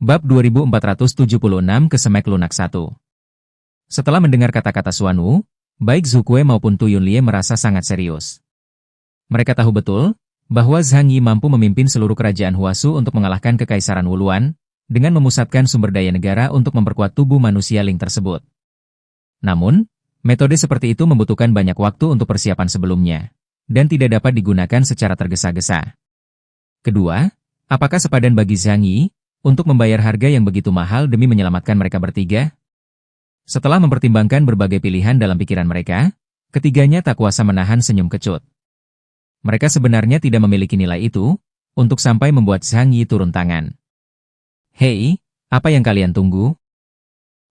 Bab 2476 Kesemek Lunak 1. Setelah mendengar kata-kata Xuanwu, baik Zhu Kuei maupun Tu Yunlie merasa sangat serius. Mereka tahu betul bahwa Zhang Yi mampu memimpin seluruh kerajaan Huasu untuk mengalahkan Kekaisaran Wuluan, dengan memusatkan sumber daya negara untuk memperkuat tubuh manusia Ling tersebut. Namun, metode seperti itu membutuhkan banyak waktu untuk persiapan sebelumnya, dan tidak dapat digunakan secara tergesa-gesa. Kedua, apakah sepadan bagi Zhang Yi untuk membayar harga yang begitu mahal demi menyelamatkan mereka bertiga? Setelah mempertimbangkan berbagai pilihan dalam pikiran mereka, ketiganya tak kuasa menahan senyum kecut. Mereka sebenarnya tidak memiliki nilai itu untuk sampai membuat Zhang Yi turun tangan. "Hei, apa yang kalian tunggu?"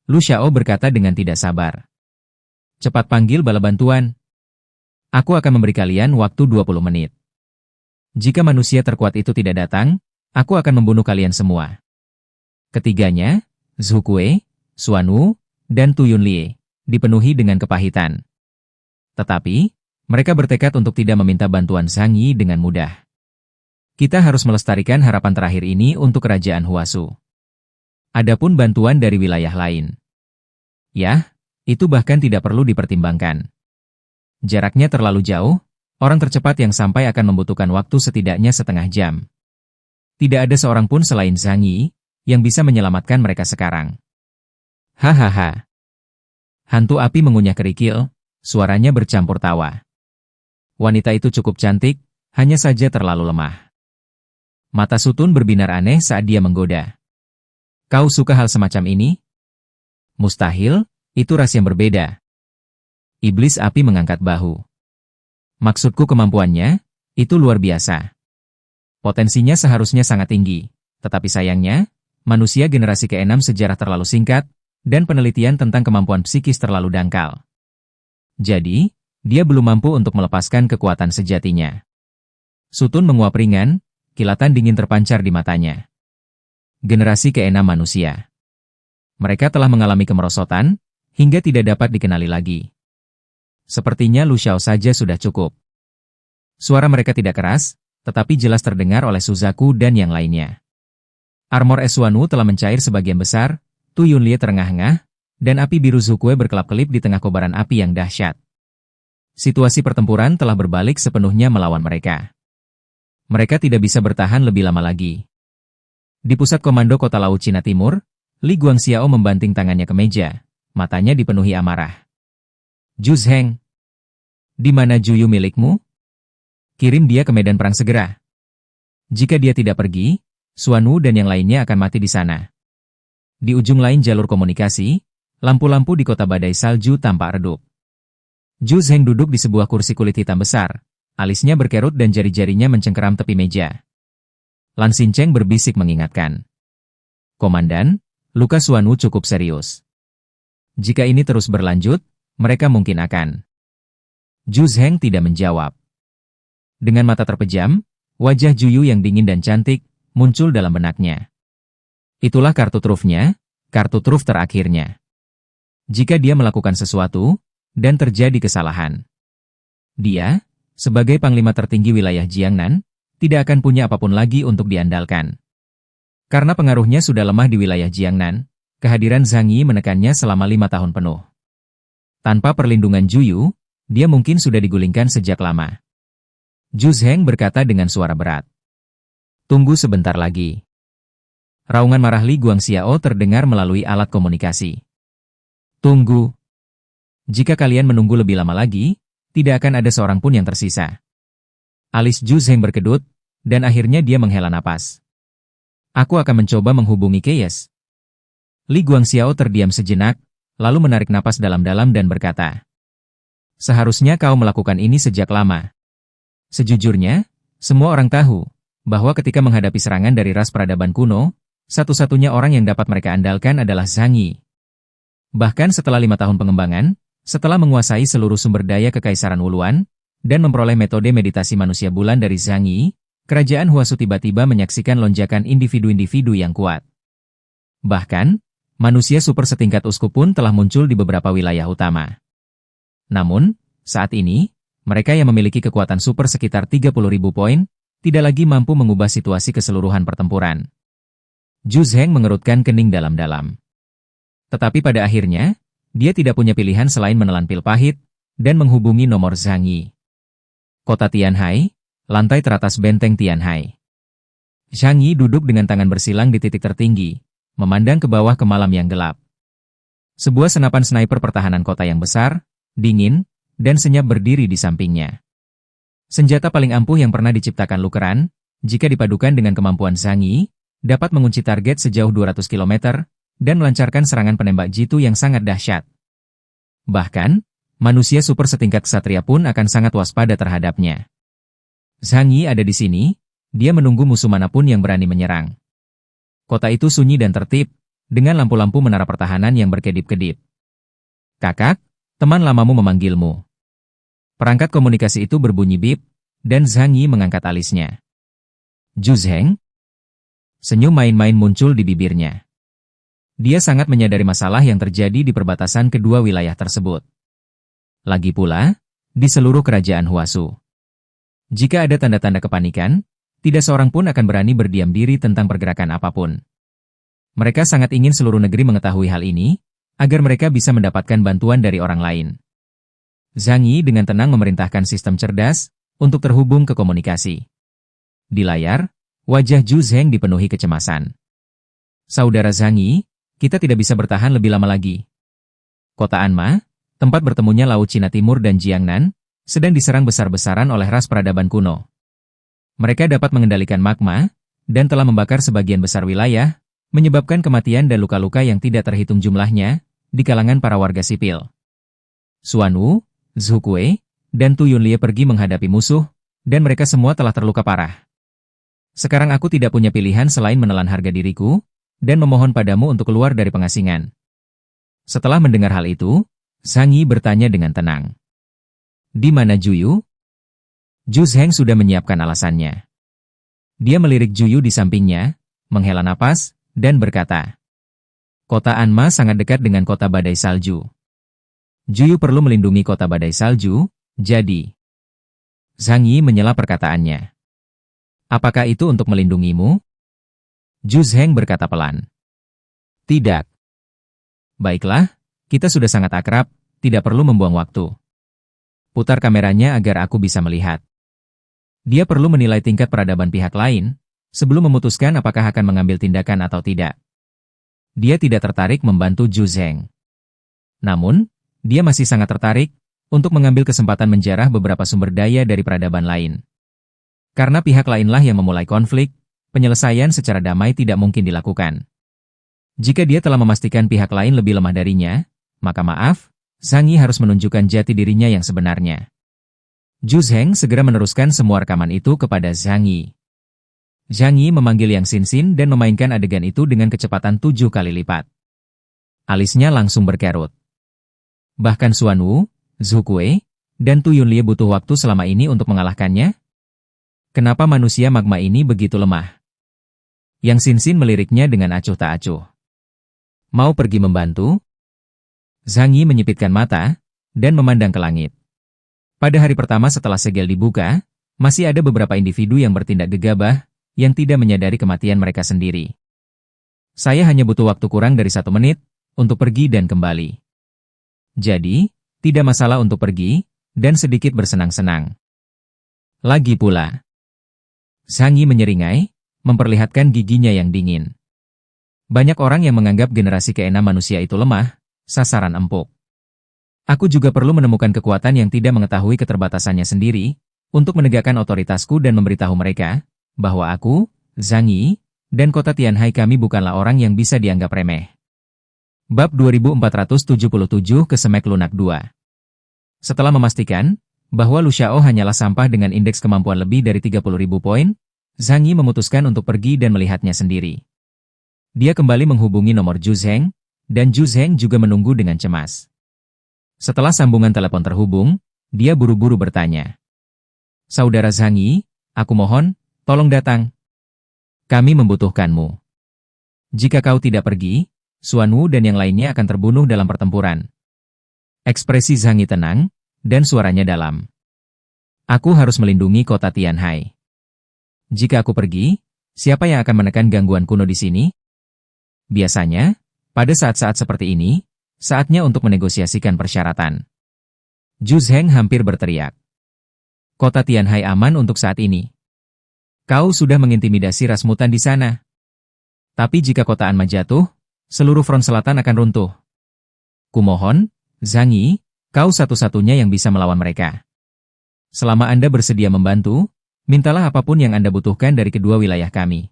Lu Xiao berkata dengan tidak sabar. "Cepat panggil bala bantuan. Aku akan memberi kalian waktu 20 menit. Jika manusia terkuat itu tidak datang, aku akan membunuh kalian semua." Ketiganya, Zhu Kuei, Xuanwu, dan Tu Yunlie, dipenuhi dengan kepahitan. Tetapi, mereka bertekad untuk tidak meminta bantuan Zhang Yi dengan mudah. Kita harus melestarikan harapan terakhir ini untuk kerajaan Huasu. Adapun bantuan dari wilayah lain, ya, itu bahkan tidak perlu dipertimbangkan. Jaraknya terlalu jauh, orang tercepat yang sampai akan membutuhkan waktu setidaknya setengah jam. Tidak ada seorang pun selain Zhang Yi yang bisa menyelamatkan mereka sekarang. Hahaha. Hantu api mengunyah kerikil, suaranya bercampur tawa. Wanita itu cukup cantik, hanya saja terlalu lemah. Mata Sutun berbinar aneh saat dia menggoda. "Kau suka hal semacam ini?" "Mustahil, itu ras yang berbeda." Iblis api mengangkat bahu. "Maksudku kemampuannya, itu luar biasa. Potensinya seharusnya sangat tinggi, tetapi sayangnya, manusia generasi ke-6 sejarah terlalu singkat, dan penelitian tentang kemampuan psikis terlalu dangkal. Jadi, dia belum mampu untuk melepaskan kekuatan sejatinya." Sutun menguap ringan, kilatan dingin terpancar di matanya. Generasi ke-6 manusia. Mereka telah mengalami kemerosotan, hingga tidak dapat dikenali lagi. Sepertinya Lu Xiao saja sudah cukup. Suara mereka tidak keras, tetapi jelas terdengar oleh Suzaku dan yang lainnya. Armor es Xuanwu telah mencair sebagian besar, Tu Yunlie terengah-engah, dan api biru Zhu Kuei berkelap-kelip di tengah kobaran api yang dahsyat. Situasi pertempuran telah berbalik sepenuhnya melawan mereka. Mereka tidak bisa bertahan lebih lama lagi. Di pusat komando kota laut Cina Timur, Li Guangxiao membanting tangannya ke meja, matanya dipenuhi amarah. "Zhu Zheng, di mana Juyu milikmu? Kirim dia ke medan perang segera. Jika dia tidak pergi, Xuanwu dan yang lainnya akan mati di sana." Di ujung lain jalur komunikasi, lampu-lampu di kota badai salju tampak redup. Zhu Zheng duduk di sebuah kursi kulit hitam besar, alisnya berkerut dan jari-jarinya mencengkeram tepi meja. Lan Xincheng berbisik mengingatkan. "Komandan, luka Xuanwu cukup serius. Jika ini terus berlanjut, mereka mungkin akan..." Zhu Zheng tidak menjawab. Dengan mata terpejam, wajah Juyu yang dingin dan cantik muncul dalam benaknya. Itulah kartu trufnya, kartu truf terakhirnya. Jika dia melakukan sesuatu, dan terjadi kesalahan, dia, sebagai panglima tertinggi wilayah Jiangnan, tidak akan punya apapun lagi untuk diandalkan. Karena pengaruhnya sudah lemah di wilayah Jiangnan, kehadiran Zhang Yi menekannya selama 5 tahun penuh. Tanpa perlindungan Juyu, dia mungkin sudah digulingkan sejak lama. Zhu Zheng berkata dengan suara berat. "Tunggu sebentar lagi." Raungan marah Li Guangxiao terdengar melalui alat komunikasi. "Tunggu. Jika kalian menunggu lebih lama lagi, tidak akan ada seorang pun yang tersisa." Alis Zhu Zheng berkedut, dan akhirnya dia menghela napas. "Aku akan mencoba menghubungi Keyes." Li Guangxiao terdiam sejenak, lalu menarik napas dalam-dalam dan berkata, "Seharusnya kau melakukan ini sejak lama. Sejujurnya, semua orang tahu bahwa ketika menghadapi serangan dari ras peradaban kuno, satu-satunya orang yang dapat mereka andalkan adalah Zhang Yi. Bahkan setelah 5 tahun pengembangan, setelah menguasai seluruh sumber daya Kekaisaran Wuluan, dan memperoleh metode meditasi manusia bulan dari Zhang Yi, kerajaan Huasu tiba-tiba menyaksikan lonjakan individu-individu yang kuat. Bahkan, manusia super setingkat uskup pun telah muncul di beberapa wilayah utama. Namun, saat ini, mereka yang memiliki kekuatan super sekitar 30.000 poin, tidak lagi mampu mengubah situasi keseluruhan pertempuran. Zhu Zheng mengerutkan kening dalam-dalam. Tetapi pada akhirnya, dia tidak punya pilihan selain menelan pil pahit dan menghubungi nomor Zhang Yi. Kota Tianhai, lantai teratas benteng Tianhai. Zhang Yi duduk dengan tangan bersilang di titik tertinggi, memandang ke bawah ke malam yang gelap. Sebuah senapan sniper pertahanan kota yang besar, dingin, dan senyap berdiri di sampingnya. Senjata paling ampuh yang pernah diciptakan Lu Keran, jika dipadukan dengan kemampuan Zhang Yi, dapat mengunci target sejauh 200 km, dan melancarkan serangan penembak jitu yang sangat dahsyat. Bahkan, manusia super setingkat ksatria pun akan sangat waspada terhadapnya. Zhang Yi ada di sini, dia menunggu musuh manapun yang berani menyerang. Kota itu sunyi dan tertib, dengan lampu-lampu menara pertahanan yang berkedip-kedip. Kakak, teman lamamu memanggilmu. Perangkat komunikasi itu berbunyi bip, dan Zhang Yi mengangkat alisnya. Zhu Zheng? Senyum main-main muncul di bibirnya. Dia sangat menyadari masalah yang terjadi di perbatasan kedua wilayah tersebut. Lagi pula, di seluruh kerajaan Huasu. Jika ada tanda-tanda kepanikan, tidak seorang pun akan berani berdiam diri tentang pergerakan apapun. Mereka sangat ingin seluruh negeri mengetahui hal ini, agar mereka bisa mendapatkan bantuan dari orang lain. Zhang Yi dengan tenang memerintahkan sistem cerdas untuk terhubung ke komunikasi. Di layar, wajah Zhu Zheng dipenuhi kecemasan. Saudara Zhang Yi, kita tidak bisa bertahan lebih lama lagi. Kota Anma, tempat bertemunya Laut Cina Timur dan Jiangnan, sedang diserang besar-besaran oleh ras peradaban kuno. Mereka dapat mengendalikan magma, dan telah membakar sebagian besar wilayah, menyebabkan kematian dan luka-luka yang tidak terhitung jumlahnya, di kalangan para warga sipil. Xuan Wu, Zhu Kuei, dan Tu Yunlie pergi menghadapi musuh, dan mereka semua telah terluka parah. Sekarang aku tidak punya pilihan selain menelan harga diriku, dan memohon padamu untuk keluar dari pengasingan. Setelah mendengar hal itu, Zhang Yi bertanya dengan tenang. Di mana Juyu? Zhu Zheng sudah menyiapkan alasannya. Dia melirik Juyu di sampingnya, menghela napas, dan berkata, Kota Anma sangat dekat dengan kota badai salju. Juyu perlu melindungi kota badai salju, jadi... Zhang Yi menyela perkataannya. Apakah itu untuk melindungimu? Zhu Zheng berkata pelan. Tidak. Baiklah, kita sudah sangat akrab, tidak perlu membuang waktu. Putar kameranya agar aku bisa melihat. Dia perlu menilai tingkat peradaban pihak lain, sebelum memutuskan apakah akan mengambil tindakan atau tidak. Dia tidak tertarik membantu Zhu Zheng. Namun, dia masih sangat tertarik untuk mengambil kesempatan menjarah beberapa sumber daya dari peradaban lain. Karena pihak lainlah yang memulai konflik, penyelesaian secara damai tidak mungkin dilakukan. Jika dia telah memastikan pihak lain lebih lemah darinya, maka maaf, Zhang Yi harus menunjukkan jati dirinya yang sebenarnya. Zhu Zheng segera meneruskan semua rekaman itu kepada Zhang Yi. Zhang Yi memanggil Yang Xin dan memainkan adegan itu dengan kecepatan 7 kali lipat. Alisnya langsung berkerut. Bahkan Xuan Wu, Zhu Kuei, dan Tu Yunlie butuh waktu selama ini untuk mengalahkannya? Kenapa manusia magma ini begitu lemah? Yang Xin meliriknya dengan acuh tak acuh. Mau pergi membantu? Zhang Yi menyipitkan mata, dan memandang ke langit. Pada hari pertama setelah segel dibuka, masih ada beberapa individu yang bertindak gegabah, yang tidak menyadari kematian mereka sendiri. Saya hanya butuh waktu kurang dari 1 menit, untuk pergi dan kembali. Jadi, tidak masalah untuk pergi, dan sedikit bersenang-senang. Lagi pula. Zhang Yi menyeringai, memperlihatkan giginya yang dingin. Banyak orang yang menganggap generasi ke-6 manusia itu lemah, sasaran empuk. Aku juga perlu menemukan kekuatan yang tidak mengetahui keterbatasannya sendiri, untuk menegakkan otoritasku dan memberitahu mereka, bahwa aku, Zhang Yi, dan kota Tianhai kami bukanlah orang yang bisa dianggap remeh. Bab 2477 Kesemek Lunak 2. Setelah memastikan, bahwa Lu Xiao hanyalah sampah dengan indeks kemampuan lebih dari 30.000 poin, Zhang Yi memutuskan untuk pergi dan melihatnya sendiri. Dia kembali menghubungi nomor Zhu Zheng, dan Zhu Zheng juga menunggu dengan cemas. Setelah sambungan telepon terhubung, dia buru-buru bertanya. Saudara Zhang Yi, aku mohon, tolong datang. Kami membutuhkanmu. Jika kau tidak pergi, Xuan Wu dan yang lainnya akan terbunuh dalam pertempuran. Ekspresi Zhang Yi tenang, dan suaranya dalam. Aku harus melindungi kota Tianhai. Jika aku pergi, siapa yang akan menekan gangguan kuno di sini? Biasanya, pada saat-saat seperti ini, saatnya untuk menegosiasikan persyaratan. Zhu Zheng hampir berteriak. Kota Tianhai aman untuk saat ini. Kau sudah mengintimidasi Rasmutan di sana. Tapi jika kota Anma jatuh, seluruh front selatan akan runtuh. Kumohon, Zhang Yi, kau satu-satunya yang bisa melawan mereka. Selama Anda bersedia membantu, mintalah apapun yang Anda butuhkan dari kedua wilayah kami.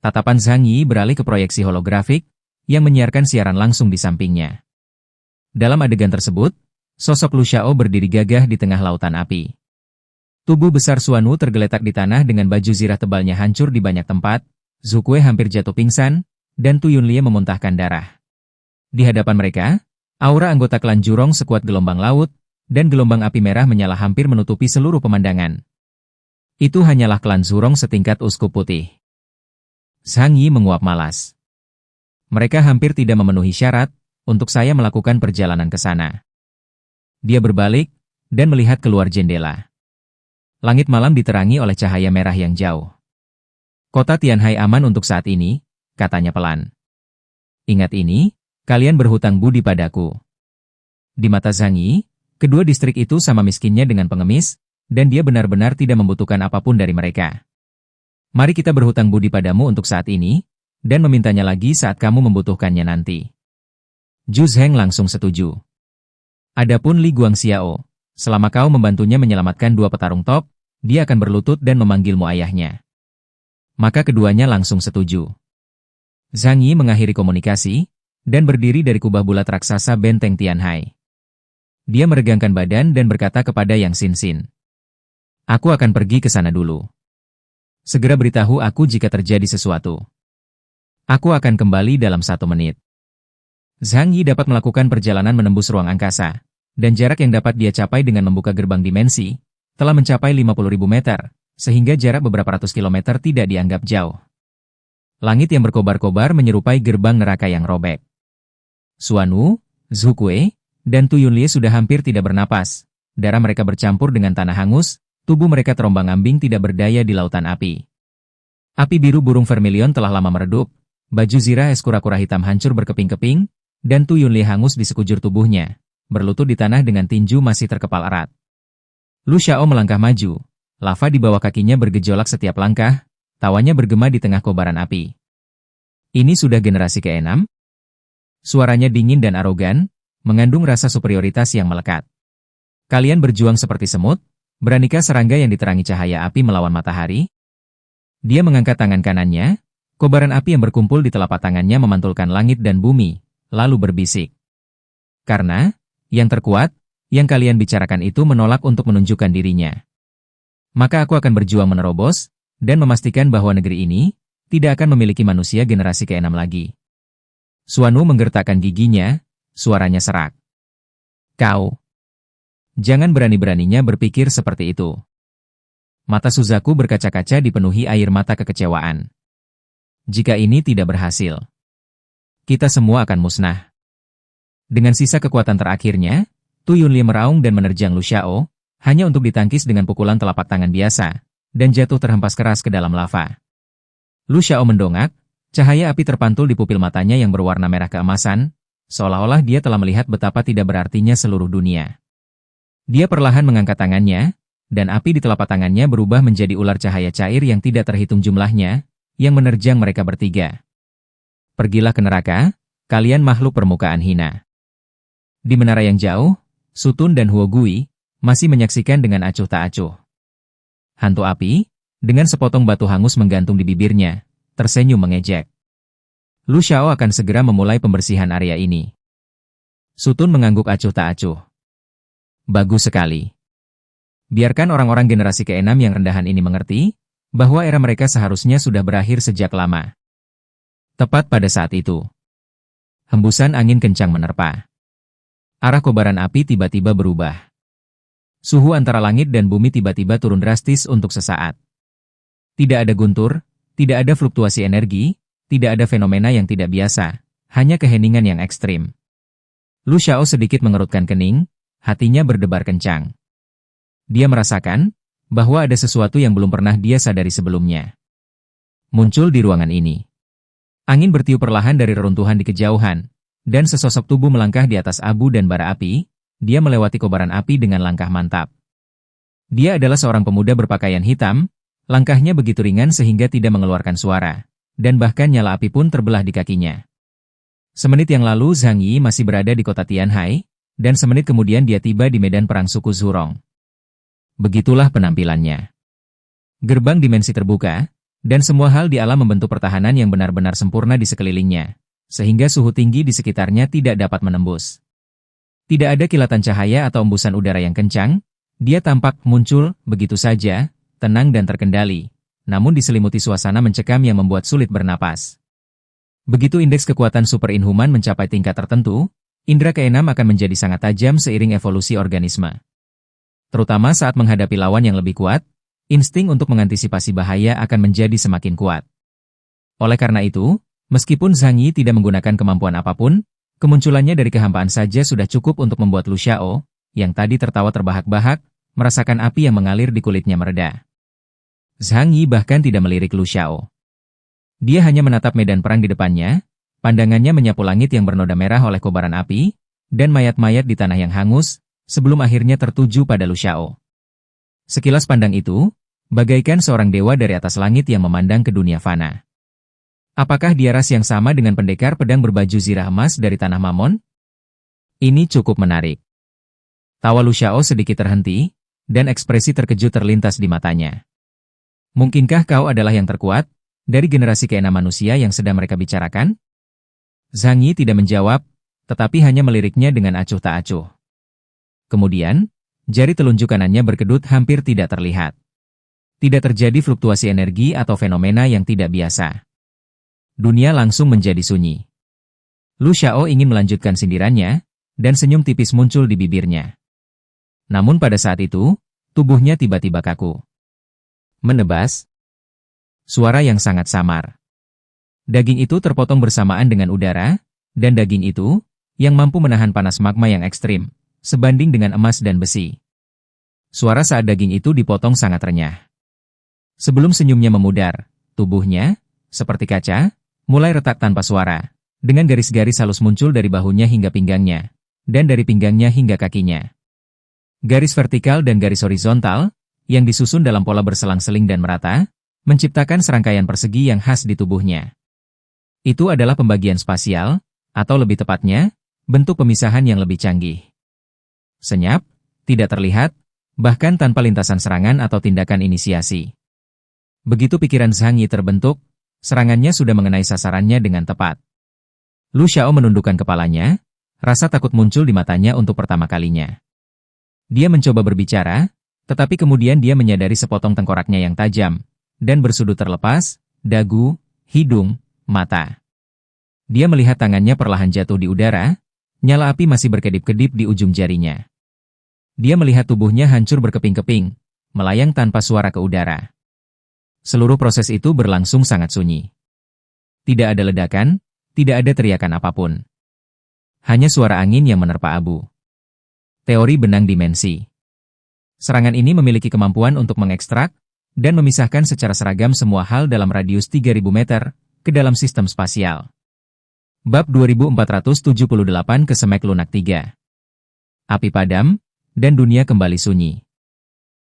Tatapan Zhang Yi beralih ke proyeksi holografik, yang menyiarkan siaran langsung di sampingnya. Dalam adegan tersebut, sosok Lu Xiao berdiri gagah di tengah lautan api. Tubuh besar Xuanwu tergeletak di tanah dengan baju zirah tebalnya hancur di banyak tempat, Zukue hampir jatuh pingsan, dan Tu Yunlie memuntahkan darah. Di hadapan mereka, aura anggota klan Jurong sekuat gelombang laut, dan gelombang api merah menyala hampir menutupi seluruh pemandangan. Itu hanyalah klan Jurong setingkat uskup putih. Zhang Yi menguap malas. Mereka hampir tidak memenuhi syarat untuk saya melakukan perjalanan ke sana. Dia berbalik dan melihat keluar jendela. Langit malam diterangi oleh cahaya merah yang jauh. Kota Tianhai aman untuk saat ini, katanya pelan. Ingat ini, kalian berhutang budi padaku. Di mata Zhang Yi, kedua distrik itu sama miskinnya dengan pengemis, dan dia benar-benar tidak membutuhkan apapun dari mereka. Mari kita berhutang budi padamu untuk saat ini, dan memintanya lagi saat kamu membutuhkannya nanti. Zhu Zheng langsung setuju. Adapun Li Guangxiao, selama kau membantunya menyelamatkan dua petarung top, dia akan berlutut dan memanggilmu ayahnya. Maka keduanya langsung setuju. Zhang Yi mengakhiri komunikasi, dan berdiri dari kubah bulat raksasa benteng Tianhai. Dia meregangkan badan dan berkata kepada Yang Xin. Aku akan pergi ke sana dulu. Segera beritahu aku jika terjadi sesuatu. Aku akan kembali dalam 1 menit. Zhang Yi dapat melakukan perjalanan menembus ruang angkasa, dan jarak yang dapat dia capai dengan membuka gerbang dimensi, telah mencapai 50.000 meter, sehingga jarak beberapa ratus kilometer tidak dianggap jauh. Langit yang berkobar-kobar menyerupai gerbang neraka yang robek. Xuanwu, Zukue, dan Tu Yunlie sudah hampir tidak bernapas, darah mereka bercampur dengan tanah hangus, tubuh mereka terombang-ambing tidak berdaya di lautan api. Api biru burung vermilion telah lama meredup, baju zirah es kura-kura hitam hancur berkeping-keping, dan Tu Yunlie hangus di sekujur tubuhnya, berlutut di tanah dengan tinju masih terkepal erat. Lu Xiao melangkah maju, lava di bawah kakinya bergejolak setiap langkah, tawanya bergema di tengah kobaran api. Ini sudah generasi ke-6? Suaranya dingin dan arogan, mengandung rasa superioritas yang melekat. Kalian berjuang seperti semut, beranikah serangga yang diterangi cahaya api melawan matahari? Dia mengangkat tangan kanannya, kobaran api yang berkumpul di telapak tangannya memantulkan langit dan bumi, lalu berbisik. Karena, yang terkuat, yang kalian bicarakan itu menolak untuk menunjukkan dirinya. Maka aku akan berjuang menerobos, dan memastikan bahwa negeri ini tidak akan memiliki manusia generasi ke-6 lagi. Xuanwu menggertakkan giginya, suaranya serak. Kau. Jangan berani-beraninya berpikir seperti itu. Mata Suzaku berkaca-kaca dipenuhi air mata kekecewaan. Jika ini tidak berhasil, kita semua akan musnah. Dengan sisa kekuatan terakhirnya, Tu Yunlie meraung dan menerjang Lu Xiao, hanya untuk ditangkis dengan pukulan telapak tangan biasa, dan jatuh terhempas keras ke dalam lava. Lu Xiao mendongak, cahaya api terpantul di pupil matanya yang berwarna merah keemasan, seolah-olah dia telah melihat betapa tidak berartinya seluruh dunia. Dia perlahan mengangkat tangannya, dan api di telapak tangannya berubah menjadi ular cahaya cair yang tidak terhitung jumlahnya, yang menerjang mereka bertiga. Pergilah ke neraka, kalian makhluk permukaan hina. Di menara yang jauh, Sutun dan Huo Gui masih menyaksikan dengan acuh tak acuh. Hantu api, dengan sepotong batu hangus menggantung di bibirnya, tersenyum mengejek. Lu Xiao akan segera memulai pembersihan area ini. Sutun mengangguk acuh tak acuh. Bagus sekali. Biarkan orang-orang generasi ke-6 yang rendahan ini mengerti bahwa era mereka seharusnya sudah berakhir sejak lama. Tepat pada saat itu, hembusan angin kencang menerpa. Arah kobaran api tiba-tiba berubah. Suhu antara langit dan bumi tiba-tiba turun drastis untuk sesaat. Tidak ada guntur, tidak ada fluktuasi energi, tidak ada fenomena yang tidak biasa, hanya keheningan yang ekstrim. Lu Xiao sedikit mengerutkan kening, hatinya berdebar kencang. Dia merasakan bahwa ada sesuatu yang belum pernah dia sadari sebelumnya. Muncul di ruangan ini. Angin bertiup perlahan dari reruntuhan di kejauhan, dan sesosok tubuh melangkah di atas abu dan bara api. Dia melewati kobaran api dengan langkah mantap. Dia adalah seorang pemuda berpakaian hitam, langkahnya begitu ringan sehingga tidak mengeluarkan suara, dan bahkan nyala api pun terbelah di kakinya. Semenit yang lalu Zhang Yi masih berada di kota Tianhai, dan semenit kemudian dia tiba di medan perang suku Zhurong. Begitulah penampilannya. Gerbang dimensi terbuka, dan semua hal di alam membentuk pertahanan yang benar-benar sempurna di sekelilingnya, sehingga suhu tinggi di sekitarnya tidak dapat menembus. Tidak ada kilatan cahaya atau embusan udara yang kencang, dia tampak muncul begitu saja, tenang dan terkendali, namun diselimuti suasana mencekam yang membuat sulit bernapas. Begitu indeks kekuatan super inhuman mencapai tingkat tertentu, indera keenam akan menjadi sangat tajam seiring evolusi organisme. Terutama saat menghadapi lawan yang lebih kuat, insting untuk mengantisipasi bahaya akan menjadi semakin kuat. Oleh karena itu, meskipun Zhang Yi tidak menggunakan kemampuan apapun, kemunculannya dari kehampaan saja sudah cukup untuk membuat Lu Xiao, yang tadi tertawa terbahak-bahak, merasakan api yang mengalir di kulitnya mereda. Zhang Yi bahkan tidak melirik Lu Xiao. Dia hanya menatap medan perang di depannya, pandangannya menyapu langit yang bernoda merah oleh kobaran api, dan mayat-mayat di tanah yang hangus, sebelum akhirnya tertuju pada Lu Xiao. Sekilas pandang itu, bagaikan seorang dewa dari atas langit yang memandang ke dunia fana. Apakah dia ras yang sama dengan pendekar pedang berbaju zirah emas dari tanah Mamon? Ini cukup menarik. Tawa Lu Xiao sedikit terhenti, dan ekspresi terkejut terlintas di matanya. Mungkinkah kau adalah yang terkuat dari generasi keenam manusia yang sedang mereka bicarakan? Zhang Yi tidak menjawab, tetapi hanya meliriknya dengan acuh tak acuh. Kemudian, jari telunjuk kanannya berkedut hampir tidak terlihat. Tidak terjadi fluktuasi energi atau fenomena yang tidak biasa. Dunia langsung menjadi sunyi. Lu Xiao ingin melanjutkan sindirannya, dan senyum tipis muncul di bibirnya. Namun pada saat itu, tubuhnya tiba-tiba kaku. Menebas. Suara yang sangat samar. Daging itu terpotong bersamaan dengan udara, dan daging itu, yang mampu menahan panas magma yang ekstrim, sebanding dengan emas dan besi. Suara saat daging itu dipotong sangat renyah. Sebelum senyumnya memudar, tubuhnya, seperti kaca, mulai retak tanpa suara, dengan garis-garis halus muncul dari bahunya hingga pinggangnya, dan dari pinggangnya hingga kakinya. Garis vertikal dan garis horizontal, yang disusun dalam pola berselang-seling dan merata, menciptakan serangkaian persegi yang khas di tubuhnya. Itu adalah pembagian spasial, atau lebih tepatnya, bentuk pemisahan yang lebih canggih. Senyap, tidak terlihat, bahkan tanpa lintasan serangan atau tindakan inisiasi. Begitu pikiran Zhang Yi terbentuk, serangannya sudah mengenai sasarannya dengan tepat. Lu Xiao menundukkan kepalanya, rasa takut muncul di matanya untuk pertama kalinya. Dia mencoba berbicara, tetapi kemudian dia menyadari sepotong tengkoraknya yang tajam, dan bersudut terlepas, dagu, hidung, mata. Dia melihat tangannya perlahan jatuh di udara, nyala api masih berkedip-kedip di ujung jarinya. Dia melihat tubuhnya hancur berkeping-keping, melayang tanpa suara ke udara. Seluruh proses itu berlangsung sangat sunyi. Tidak ada ledakan, tidak ada teriakan apapun. Hanya suara angin yang menerpa abu. Teori benang dimensi. Serangan ini memiliki kemampuan untuk mengekstrak dan memisahkan secara seragam semua hal dalam radius 3000 meter ke dalam sistem spasial. Bab 2478 Kesemek Lunak 3. Api padam, dan dunia kembali sunyi.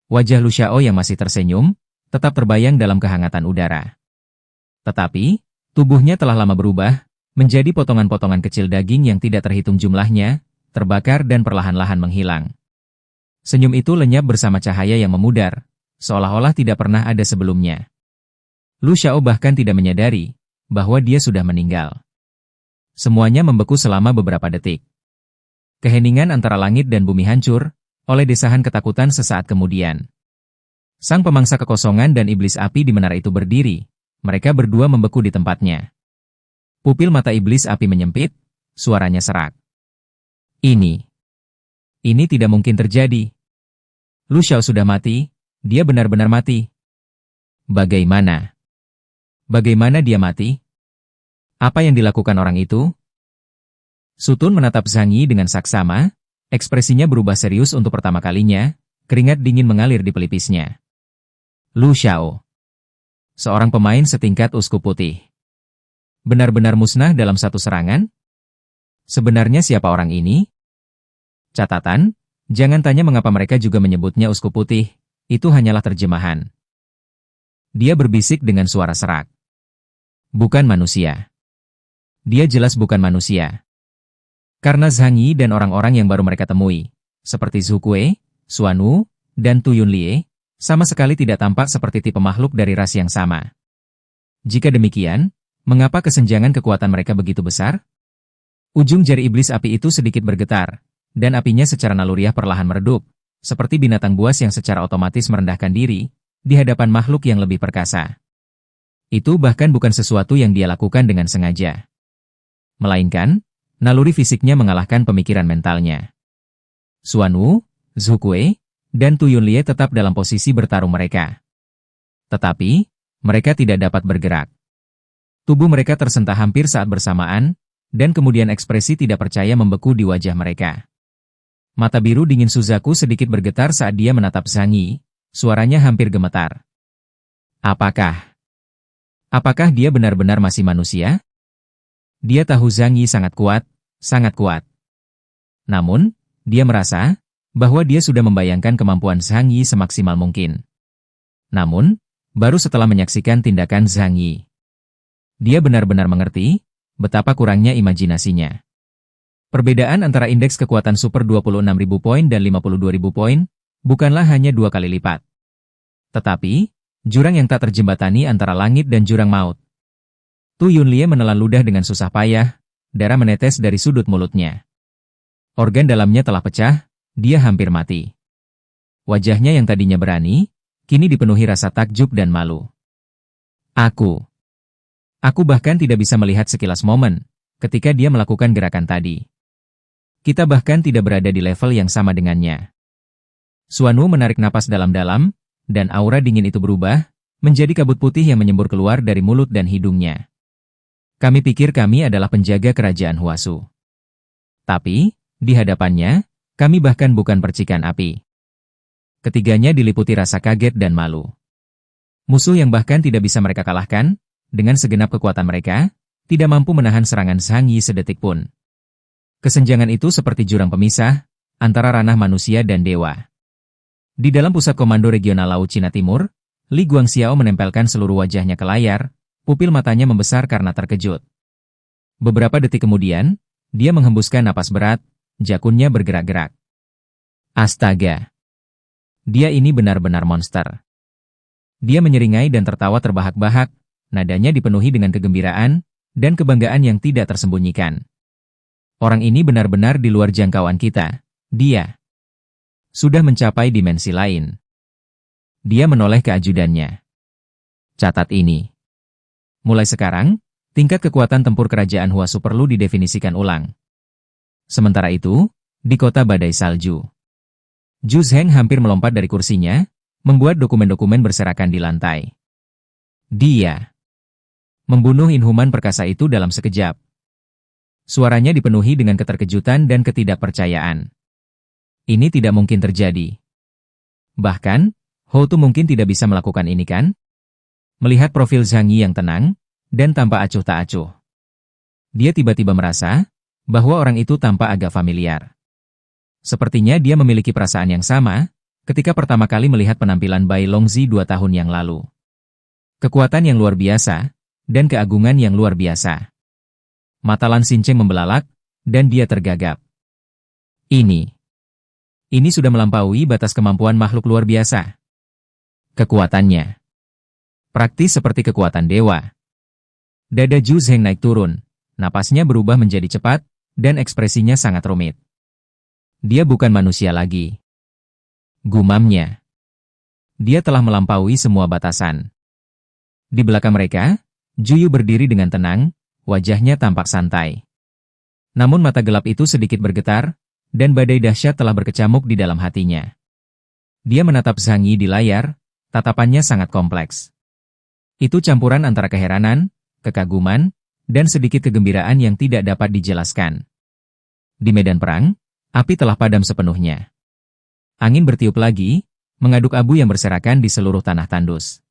Wajah Lu Xiao yang masih tersenyum, tetap terbayang dalam kehangatan udara. Tetapi, tubuhnya telah lama berubah, menjadi potongan-potongan kecil daging yang tidak terhitung jumlahnya, terbakar dan perlahan-lahan menghilang. Senyum itu lenyap bersama cahaya yang memudar, seolah-olah tidak pernah ada sebelumnya. Lu Xiao bahkan tidak menyadari bahwa dia sudah meninggal. Semuanya membeku selama beberapa detik. Keheningan antara langit dan bumi hancur, oleh desahan ketakutan sesaat kemudian. Sang pemangsa kekosongan dan iblis api di menara itu berdiri, mereka berdua membeku di tempatnya. Pupil mata iblis api menyempit, suaranya serak. Ini tidak mungkin terjadi. Lu Xiao sudah mati, dia benar-benar mati. Bagaimana? Bagaimana dia mati? Apa yang dilakukan orang itu? Sutun menatap Zhang Yi dengan saksama, ekspresinya berubah serius untuk pertama kalinya, keringat dingin mengalir di pelipisnya. Lu Xiao. Seorang pemain setingkat uskup putih. Benar-benar musnah dalam satu serangan? Sebenarnya siapa orang ini? Catatan, jangan tanya mengapa mereka juga menyebutnya uskup putih, itu hanyalah terjemahan. Dia berbisik dengan suara serak. Bukan manusia. Dia jelas bukan manusia. Karena Zhang Yi dan orang-orang yang baru mereka temui, seperti Zhu Kuei, Xuan Wu, dan Tu Yunlie, sama sekali tidak tampak seperti tipe makhluk dari ras yang sama. Jika demikian, mengapa kesenjangan kekuatan mereka begitu besar? Ujung jari iblis api itu sedikit bergetar, dan apinya secara naluriah perlahan meredup, seperti binatang buas yang secara otomatis merendahkan diri di hadapan makhluk yang lebih perkasa. Itu bahkan bukan sesuatu yang dia lakukan dengan sengaja. Melainkan, naluri fisiknya mengalahkan pemikiran mentalnya. Xuan Wu, Zhu Kuei, dan Tu Yunlie tetap dalam posisi bertarung mereka. Tetapi, mereka tidak dapat bergerak. Tubuh mereka tersentak hampir saat bersamaan, dan kemudian ekspresi tidak percaya membeku di wajah mereka. Mata biru dingin Suzaku sedikit bergetar saat dia menatap Zhang Yi, suaranya hampir gemetar. Apakah dia benar-benar masih manusia? Dia tahu Zhang Yi sangat kuat, sangat kuat. Namun, dia merasa bahwa dia sudah membayangkan kemampuan Zhang Yi semaksimal mungkin. Namun, baru setelah menyaksikan tindakan Zhang Yi, dia benar-benar mengerti betapa kurangnya imajinasinya. Perbedaan antara indeks kekuatan super 26.000 poin dan 52.000 poin bukanlah hanya 2 kali lipat. Tetapi, jurang yang tak terjembatani antara langit dan jurang maut. Tu Yunlie menelan ludah dengan susah payah, darah menetes dari sudut mulutnya. Organ dalamnya telah pecah, dia hampir mati. Wajahnya yang tadinya berani, kini dipenuhi rasa takjub dan malu. Aku bahkan tidak bisa melihat sekilas momen ketika dia melakukan gerakan tadi. Kita bahkan tidak berada di level yang sama dengannya. Xuan Wu menarik napas dalam-dalam, dan aura dingin itu berubah menjadi kabut putih yang menyembur keluar dari mulut dan hidungnya. Kami pikir kami adalah penjaga kerajaan Huasu. Tapi, di hadapannya, kami bahkan bukan percikan api. Ketiganya diliputi rasa kaget dan malu. Musuh yang bahkan tidak bisa mereka kalahkan, dengan segenap kekuatan mereka, tidak mampu menahan serangan Zhang Yi sedetik pun. Kesenjangan itu seperti jurang pemisah antara ranah manusia dan dewa. Di dalam pusat komando regional Laut Cina Timur, Li Guangxiao menempelkan seluruh wajahnya ke layar, pupil matanya membesar karena terkejut. Beberapa detik kemudian, dia menghembuskan napas berat, jakunnya bergerak-gerak. Astaga! Dia ini benar-benar monster. Dia menyeringai dan tertawa terbahak-bahak, nadanya dipenuhi dengan kegembiraan dan kebanggaan yang tidak tersembunyikan. Orang ini benar-benar di luar jangkauan kita. Dia sudah mencapai dimensi lain. Dia menoleh ke ajudannya. Catat ini. Mulai sekarang, tingkat kekuatan tempur kerajaan Huasu perlu didefinisikan ulang. Sementara itu, di kota Badai Salju, Zhu Zheng hampir melompat dari kursinya, membuat dokumen-dokumen berserakan di lantai. Dia membunuh inhuman perkasa itu dalam sekejap. Suaranya dipenuhi dengan keterkejutan dan ketidakpercayaan. Ini tidak mungkin terjadi. Bahkan, Hou Tu mungkin tidak bisa melakukan ini kan? Melihat profil Zhang Yi yang tenang, dan tanpa acuh tak acuh. Dia tiba-tiba merasa bahwa orang itu tampak agak familiar. Sepertinya dia memiliki perasaan yang sama ketika pertama kali melihat penampilan Bai Longzi 2 tahun yang lalu. Kekuatan yang luar biasa, dan keagungan yang luar biasa. Mata Lan Xincheng membelalak, dan dia tergagap. Ini sudah melampaui batas kemampuan makhluk luar biasa. Kekuatannya praktis seperti kekuatan dewa. Dada Zhu Zheng naik turun, napasnya berubah menjadi cepat, dan ekspresinya sangat rumit. Dia bukan manusia lagi. Gumamnya. Dia telah melampaui semua batasan. Di belakang mereka, Juyu berdiri dengan tenang, wajahnya tampak santai. Namun mata gelap itu sedikit bergetar, dan badai dahsyat telah berkecamuk di dalam hatinya. Dia menatap Zhang Yi di layar, tatapannya sangat kompleks. Itu campuran antara keheranan, kekaguman, dan sedikit kegembiraan yang tidak dapat dijelaskan. Di medan perang, api telah padam sepenuhnya. Angin bertiup lagi, mengaduk abu yang berserakan di seluruh tanah tandus.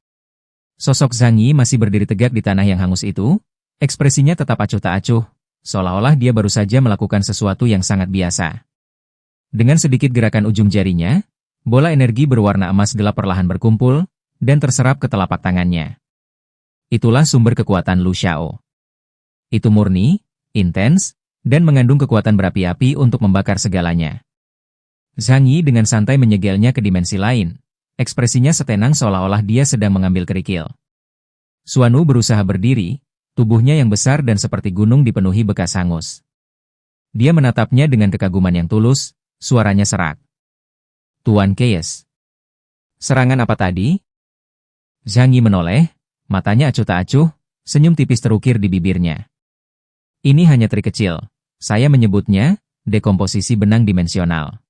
Sosok Zhang Yi masih berdiri tegak di tanah yang hangus itu, Ekspresinya tetap acuh tak acuh, seolah-olah dia baru saja melakukan sesuatu yang sangat biasa. Dengan sedikit gerakan ujung jarinya, bola energi berwarna emas gelap perlahan berkumpul, dan terserap ke telapak tangannya. Itulah sumber kekuatan Lu Xiao. Itu murni, intens, dan mengandung kekuatan berapi-api untuk membakar segalanya. Zhang Yi dengan santai menyegelnya ke dimensi lain. Ekspresinya setenang seolah-olah dia sedang mengambil kerikil. Xuan Wu berusaha berdiri, tubuhnya yang besar dan seperti gunung dipenuhi bekas hangus. Dia menatapnya dengan kekaguman yang tulus, suaranya serak. Tuan Keyes. Serangan apa tadi? Zhang Yi menoleh, matanya acuh tak acuh, senyum tipis terukir di bibirnya. Ini hanya trik kecil. Saya menyebutnya, dekomposisi benang dimensional.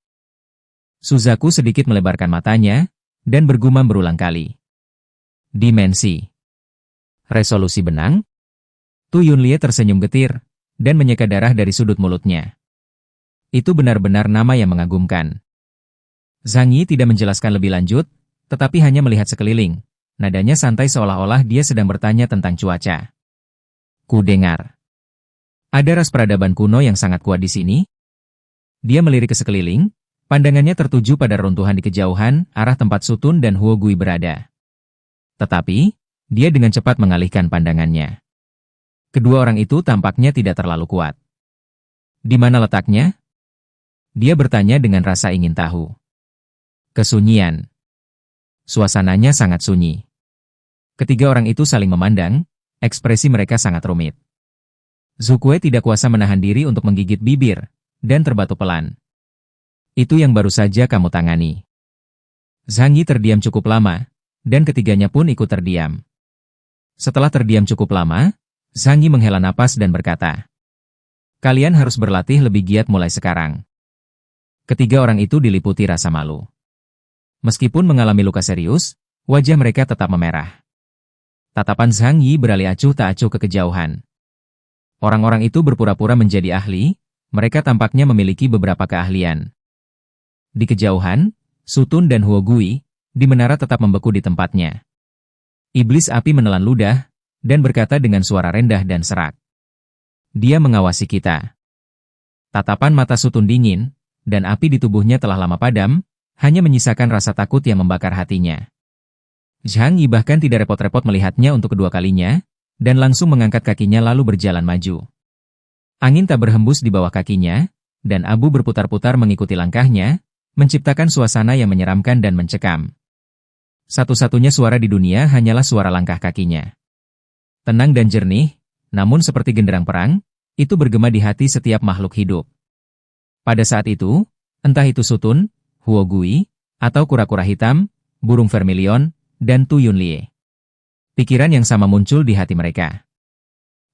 Suzaku sedikit melebarkan matanya, dan bergumam berulang kali. Dimensi. Resolusi benang? Tu Yunlie tersenyum getir, dan menyeka darah dari sudut mulutnya. Itu benar-benar nama yang mengagumkan. Zhang Yi tidak menjelaskan lebih lanjut, tetapi hanya melihat sekeliling. Nadanya santai seolah-olah dia sedang bertanya tentang cuaca. Ku dengar. Ada ras peradaban kuno yang sangat kuat di sini? Dia melirik ke sekeliling, pandangannya tertuju pada runtuhan di kejauhan, arah tempat Sutun dan Huo Gui berada. Tetapi, dia dengan cepat mengalihkan pandangannya. Kedua orang itu tampaknya tidak terlalu kuat. Di mana letaknya? Dia bertanya dengan rasa ingin tahu. Kesunyian. Suasananya sangat sunyi. Ketiga orang itu saling memandang, ekspresi mereka sangat rumit. Zukue tidak kuasa menahan diri untuk menggigit bibir, dan terbatu pelan. Itu yang baru saja kamu tangani. Zhang Yi terdiam cukup lama, dan ketiganya pun ikut terdiam. Setelah terdiam cukup lama, Zhang Yi menghela napas dan berkata, kalian harus berlatih lebih giat mulai sekarang. Ketiga orang itu diliputi rasa malu. Meskipun mengalami luka serius, wajah mereka tetap memerah. Tatapan Zhang Yi beralih acuh tak acuh ke kejauhan. Orang-orang itu berpura-pura menjadi ahli, mereka tampaknya memiliki beberapa keahlian. Di kejauhan, Sutun dan Huo Gui, di menara tetap membeku di tempatnya. Iblis api menelan ludah, dan berkata dengan suara rendah dan serak. Dia mengawasi kita. Tatapan mata Sutun dingin, dan api di tubuhnya telah lama padam, hanya menyisakan rasa takut yang membakar hatinya. Zhang Yi bahkan tidak repot-repot melihatnya untuk kedua kalinya, dan langsung mengangkat kakinya lalu berjalan maju. Angin tak berhembus di bawah kakinya, dan abu berputar-putar mengikuti langkahnya, menciptakan suasana yang menyeramkan dan mencekam. Satu-satunya suara di dunia hanyalah suara langkah kakinya. Tenang dan jernih, namun seperti genderang perang, itu bergema di hati setiap makhluk hidup. Pada saat itu, entah itu Sutun, Huo Gui, atau kura-kura hitam, burung vermilion, dan Tu Yunlie. Pikiran yang sama muncul di hati mereka.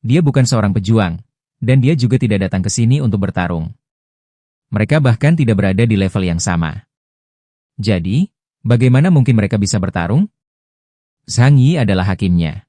Dia bukan seorang pejuang, dan dia juga tidak datang ke sini untuk bertarung. Mereka bahkan tidak berada di level yang sama. Jadi, bagaimana mungkin mereka bisa bertarung? Zhang Yi adalah hakimnya.